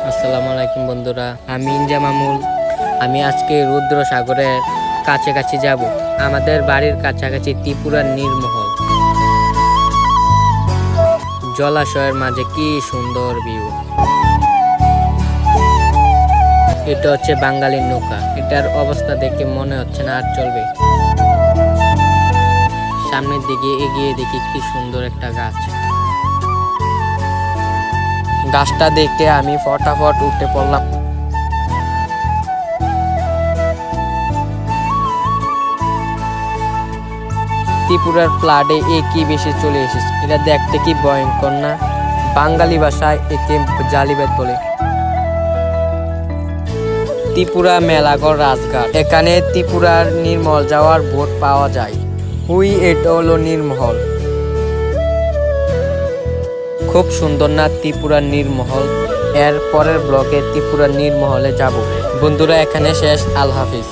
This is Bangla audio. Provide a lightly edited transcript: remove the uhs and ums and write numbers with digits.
আসসালামু আলাইকুম বন্ধুরা, আমি ইনজামামুল। আমি আজকে রুদ্র সাগরের কাছাকাছি যাব। আমাদের বাড়ির কাছাকাছি ত্রিপুরার নীরমহল জলাশয়ের মাঝে কি সুন্দর ভিউ। এটা হচ্ছে বাঙালির নৌকা। এটার অবস্থা দেখে মনে হচ্ছে না আর চলবে। সামনের দিকে এগিয়ে দেখি কি সুন্দর একটা গাছ। গাছটা দেখে আমি ফটাফট উঠে পড়লাম। ত্রিপুরার ফ্লাডে কি বেশি চলে এসেছে। এটা দেখতে কি ভয়ঙ্কর না? বাঙালি ভাষায় একে জালিবাদ বলে। ত্রিপুরা মেলাঘর রাজঘাট, এখানে ত্রিপুরার নীরমহল যাওয়ার বোট পাওয়া যায়। এটা হলো নীরমহল। খুব সুন্দর না ত্রিপুরার নীরমহল? এর পরের ব্লকে ত্রিপুরার নীরমহলে যাব। বন্ধুরা, এখানে শেষ। আল্লাহ হাফিজ।